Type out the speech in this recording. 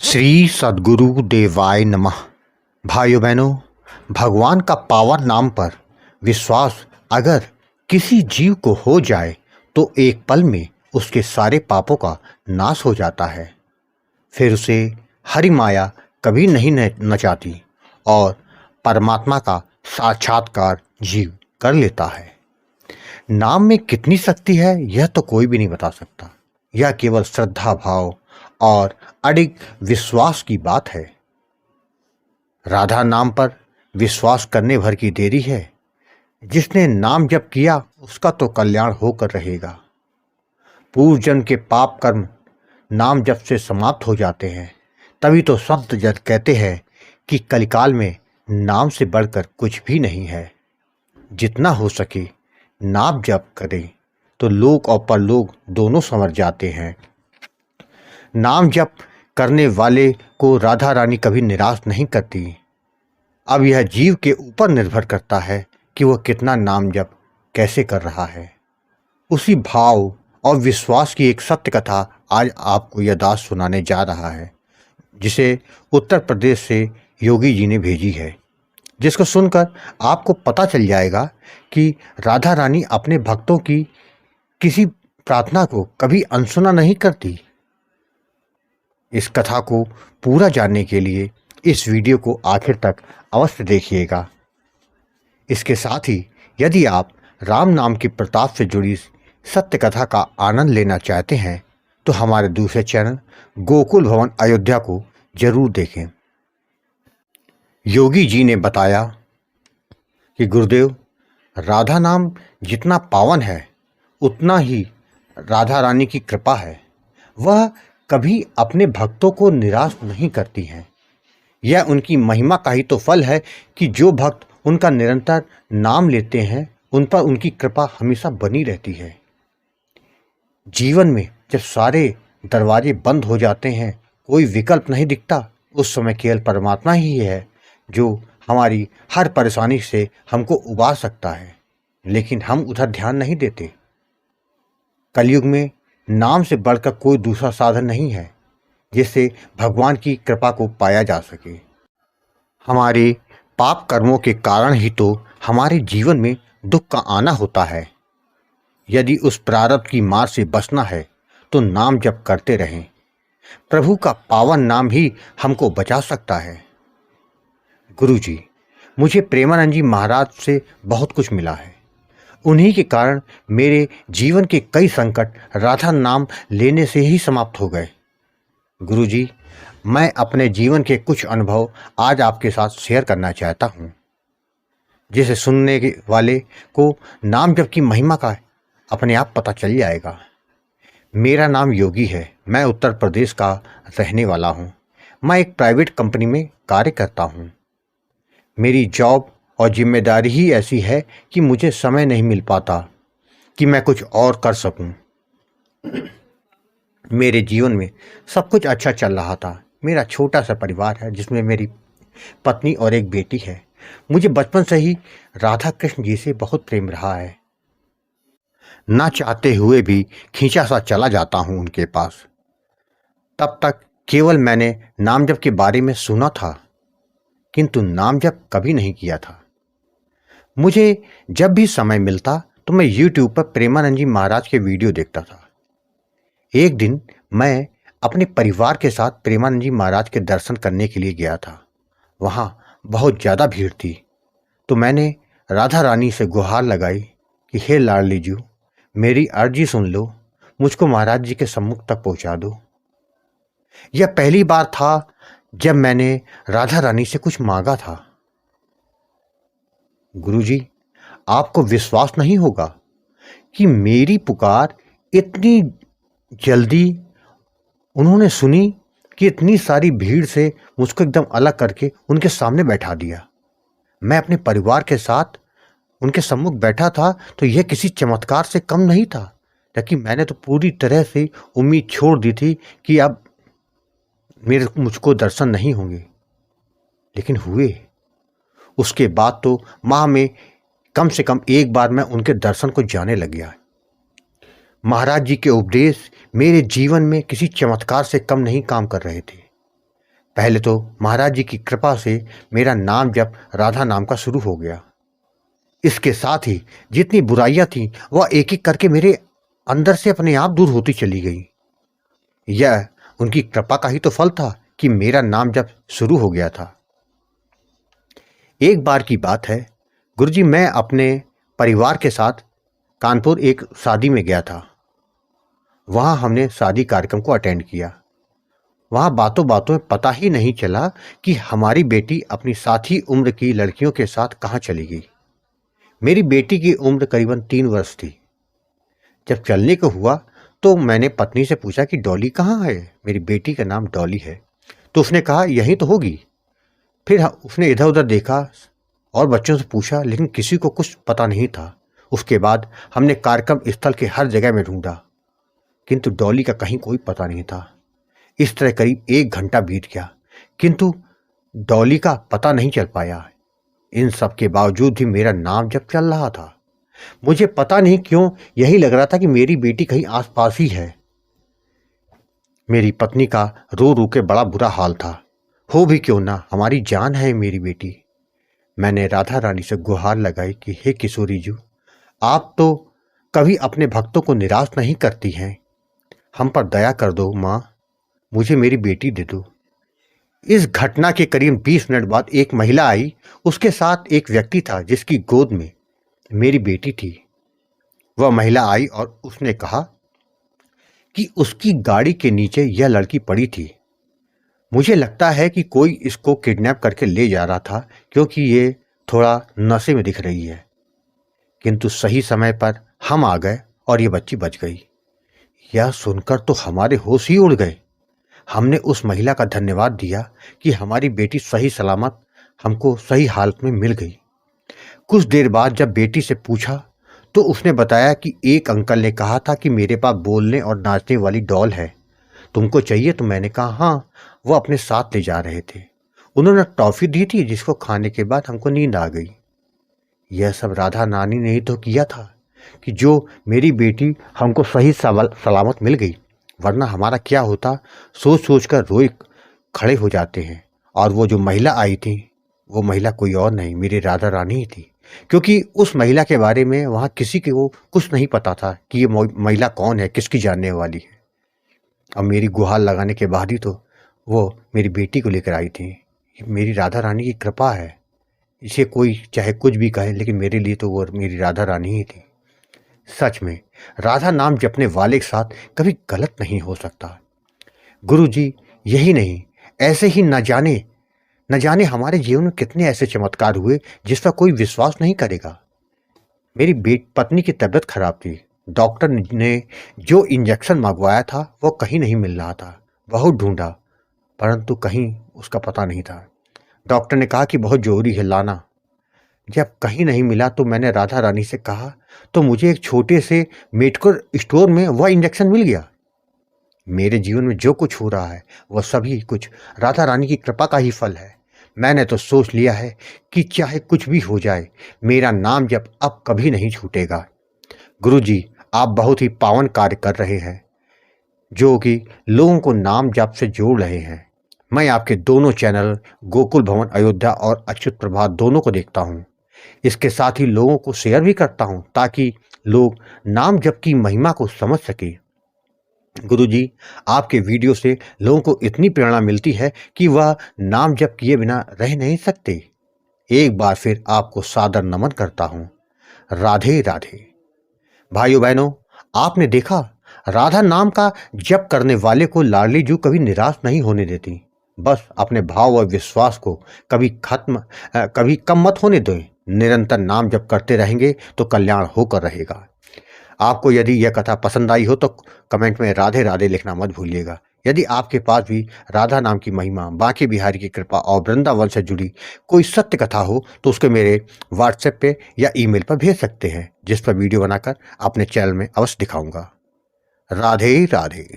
श्री सद्गुरु देवाय नमः। भाइयों बहनों, भगवान का पावन नाम पर विश्वास अगर किसी जीव को हो जाए तो एक पल में उसके सारे पापों का नाश हो जाता है। फिर उसे हरि माया कभी नहीं नचाती और परमात्मा का साक्षात्कार जीव कर लेता है। नाम में कितनी शक्ति है यह तो कोई भी नहीं बता सकता। यह केवल श्रद्धा भाव और अडिग विश्वास की बात है। राधा नाम पर विश्वास करने भर की देरी है। जिसने नाम जप किया उसका तो कल्याण होकर रहेगा। पूर्व जन्म के पाप कर्म नाम जप से समाप्त हो जाते हैं। तभी तो संत जन कहते हैं कि कलिकाल में नाम से बढ़कर कुछ भी नहीं है। जितना हो सके नाम जप करें तो लोक और परलोक दोनों संवर जाते हैं। नाम जप करने वाले को राधा रानी कभी निराश नहीं करती। अब यह जीव के ऊपर निर्भर करता है कि वह कितना नाम जप कैसे कर रहा है। उसी भाव और विश्वास की एक सत्य कथा आज आपको यह दास सुनाने जा रहा है, जिसे उत्तर प्रदेश से योगी जी ने भेजी है, जिसको सुनकर आपको पता चल जाएगा कि राधा रानी अपने भक्तों की किसी प्रार्थना को कभी अनसुना नहीं करती। इस कथा को पूरा जानने के लिए इस वीडियो को आखिर तक अवश्य देखिएगा। इसके साथ ही यदि आप राम नाम के प्रताप से जुड़ी सत्य कथा का आनंद लेना चाहते हैं तो हमारे दूसरे चैनल गोकुल भवन अयोध्या को जरूर देखें। योगी जी ने बताया कि गुरुदेव, राधा नाम जितना पावन है उतना ही राधा रानी की कृपा है। वह कभी अपने भक्तों को निराश नहीं करती हैं। यह उनकी महिमा का ही तो फल है कि जो भक्त उनका निरंतर नाम लेते हैं उन पर उनकी कृपा हमेशा बनी रहती है। जीवन में जब सारे दरवाजे बंद हो जाते हैं, कोई विकल्प नहीं दिखता, उस समय केवल परमात्मा ही है जो हमारी हर परेशानी से हमको उबार सकता है, लेकिन हम उधर ध्यान नहीं देते। कलयुग में नाम से बढ़कर कोई दूसरा साधन नहीं है जिससे भगवान की कृपा को पाया जा सके। हमारे पाप कर्मों के कारण ही तो हमारे जीवन में दुख का आना होता है। यदि उस प्रारब्ध की मार से बचना है तो नाम जप करते रहें। प्रभु का पावन नाम ही हमको बचा सकता है। गुरुजी, मुझे प्रेमानंद जी महाराज से बहुत कुछ मिला है। उन्हीं के कारण मेरे जीवन के कई संकट राधा नाम लेने से ही समाप्त हो गए। गुरुजी, मैं अपने जीवन के कुछ अनुभव आज आपके साथ शेयर करना चाहता हूँ, जिसे सुनने वाले को नाम जप की महिमा का अपने आप पता चल जाएगा। मेरा नाम योगी है। मैं उत्तर प्रदेश का रहने वाला हूँ। मैं एक प्राइवेट कंपनी में कार्य करता हूँ। मेरी जॉब और जिम्मेदारी ही ऐसी है कि मुझे समय नहीं मिल पाता कि मैं कुछ और कर सकूं। मेरे जीवन में सब कुछ अच्छा चल रहा था। मेरा छोटा सा परिवार है जिसमें मेरी पत्नी और एक बेटी है। मुझे बचपन से ही राधा कृष्ण जी से बहुत प्रेम रहा है। ना चाहते हुए भी खींचा सा चला जाता हूं उनके पास। तब तक केवल मैंने नाम जप के बारे में सुना था, किंतु नाम जप कभी नहीं किया था। मुझे जब भी समय मिलता तो मैं YouTube पर प्रेमानंद जी महाराज के वीडियो देखता था। एक दिन मैं अपने परिवार के साथ प्रेमानंद जी महाराज के दर्शन करने के लिए गया था। वहाँ बहुत ज़्यादा भीड़ थी, तो मैंने राधा रानी से गुहार लगाई कि हे लाडली जी, मेरी अर्जी सुन लो, मुझको महाराज जी के सम्मुख तक पहुँचा दो। यह पहली बार था जब मैंने राधा रानी से कुछ मांगा था। गुरुजी, आपको विश्वास नहीं होगा कि मेरी पुकार इतनी जल्दी उन्होंने सुनी कि इतनी सारी भीड़ से मुझको एकदम अलग करके उनके सामने बैठा दिया। मैं अपने परिवार के साथ उनके सम्मुख बैठा था तो यह किसी चमत्कार से कम नहीं था, लेकिन मैंने तो पूरी तरह से उम्मीद छोड़ दी थी कि अब मुझको दर्शन नहीं होंगे, लेकिन हुए। उसके बाद तो माह में कम से कम एक बार मैं उनके दर्शन को जाने लग गया। महाराज जी के उपदेश मेरे जीवन में किसी चमत्कार से कम नहीं काम कर रहे थे। पहले तो महाराज जी की कृपा से मेरा नाम जप राधा नाम का शुरू हो गया। इसके साथ ही जितनी बुराइयां थीं वह एक एक करके मेरे अंदर से अपने आप दूर होती चली गई। यह उनकी कृपा का ही तो फल था कि मेरा नाम जप शुरू हो गया था। एक बार की बात है, गुरुजी, मैं अपने परिवार के साथ कानपुर एक शादी में गया था। वहाँ हमने शादी कार्यक्रम को अटेंड किया। वहाँ बातों बातों में पता ही नहीं चला कि हमारी बेटी अपनी साथी उम्र की लड़कियों के साथ कहाँ चली गई। मेरी बेटी की उम्र करीबन 3 वर्ष थी। जब चलने को हुआ तो मैंने पत्नी से पूछा कि डॉली कहाँ है? मेरी बेटी का नाम डॉली है। तो उसने कहा यहीं तो होगी। फिर उसने इधर उधर देखा और बच्चों से पूछा, लेकिन किसी को कुछ पता नहीं था। उसके बाद हमने कार्यक्रम स्थल के हर जगह में ढूंढा, किंतु डॉली का कहीं कोई पता नहीं था। इस तरह करीब 1 घंटा बीत गया, किंतु डॉली का पता नहीं चल पाया। इन सब के बावजूद भी मेरा नाम जब चल रहा था। मुझे पता नहीं क्यों यही लग रहा था कि मेरी बेटी कहीं आसपास ही है। मेरी पत्नी का रो रो के बड़ा बुरा हाल था। हो भी क्यों ना, हमारी जान है मेरी बेटी। मैंने राधा रानी से गुहार लगाई कि हे किशोरी जी, आप तो कभी अपने भक्तों को निराश नहीं करती हैं। हम पर दया कर दो माँ, मुझे मेरी बेटी दे दो। इस घटना के करीब 20 मिनट बाद एक महिला आई। उसके साथ एक व्यक्ति था जिसकी गोद में मेरी बेटी थी। वह महिला आई और उसने कहा कि उसकी गाड़ी के नीचे यह लड़की पड़ी थी। मुझे लगता है कि कोई इसको किडनैप करके ले जा रहा था, क्योंकि ये थोड़ा नशे में दिख रही है। किंतु सही समय पर हम आ गए और ये बच्ची बच गई। यह सुनकर तो हमारे होश ही उड़ गए। हमने उस महिला का धन्यवाद दिया कि हमारी बेटी सही सलामत हमको सही हालत में मिल गई। कुछ देर बाद जब बेटी से पूछा तो उसने बताया कि एक अंकल ने कहा था कि मेरे पास बोलने और नाचने वाली डॉल है, तुमको चाहिए? तो मैंने कहा हाँ। वो अपने साथ ले जा रहे थे। उन्होंने टॉफी दी थी जिसको खाने के बाद हमको नींद आ गई। यह सब राधा नानी ने ही तो किया था कि जो मेरी बेटी हमको सही सलामत मिल गई, वरना हमारा क्या होता सोच सोच कर रोए खड़े हो जाते हैं। और वो जो महिला आई थी, वो महिला कोई और नहीं, मेरी राधा रानी ही थी, क्योंकि उस महिला के बारे में वहाँ किसी को कुछ नहीं पता था कि ये महिला कौन है, किसकी जानने वाली है। अब मेरी गुहार लगाने के बाद ही तो वो मेरी बेटी को लेकर आई थी। मेरी राधा रानी की कृपा है। इसे कोई चाहे कुछ भी कहे, लेकिन मेरे लिए तो वो मेरी राधा रानी ही थी। सच में राधा नाम जपने वाले के साथ कभी गलत नहीं हो सकता। गुरुजी, यही नहीं, ऐसे ही न जाने हमारे जीवन में कितने ऐसे चमत्कार हुए जिस पर कोई विश्वास नहीं करेगा। मेरी पत्नी की तबीयत खराब थी। डॉक्टर ने जो इंजेक्शन मंगवाया था वो कहीं नहीं मिल रहा था। बहुत ढूंढा, परंतु कहीं उसका पता नहीं था। डॉक्टर ने कहा कि बहुत जरूरी है, लाना। जब कहीं नहीं मिला तो मैंने राधा रानी से कहा, तो मुझे एक छोटे से मेडिकल स्टोर में वह इंजेक्शन मिल गया। मेरे जीवन में जो कुछ हो रहा है वह सभी कुछ राधा रानी की कृपा का ही फल है। मैंने तो सोच लिया है कि चाहे कुछ भी हो जाए, मेरा नाम जब अब कभी नहीं छूटेगा। गुरुजी, आप बहुत ही पावन कार्य कर रहे हैं, जो कि लोगों को नाम जप से जोड़ रहे हैं। मैं आपके दोनों चैनल गोकुल भवन अयोध्या और अच्युत प्रभात दोनों को देखता हूँ। इसके साथ ही लोगों को शेयर भी करता हूँ ताकि लोग नाम जप की महिमा को समझ सके। गुरुजी, आपके वीडियो से लोगों को इतनी प्रेरणा मिलती है कि वह नाम जप किए बिना रह नहीं सकते। एक बार फिर आपको सादर नमन करता हूँ। राधे राधे। भाइयों बहनों, आपने देखा, राधा नाम का जप करने वाले को लाडली जू कभी निराश नहीं होने देती। बस अपने भाव और विश्वास को कभी कम मत होने दें। निरंतर नाम जप करते रहेंगे तो कल्याण होकर रहेगा। आपको यदि यह कथा पसंद आई हो तो कमेंट में राधे राधे लिखना मत भूलिएगा। यदि आपके पास भी राधा नाम की महिमा, बांके बिहारी की कृपा और वृंदावन से जुड़ी कोई सत्य कथा हो तो उसके मेरे व्हाट्सएप पे या ईमेल पर भेज सकते हैं, जिस पर वीडियो बनाकर अपने चैनल में अवश्य दिखाऊंगा। राधे राधे।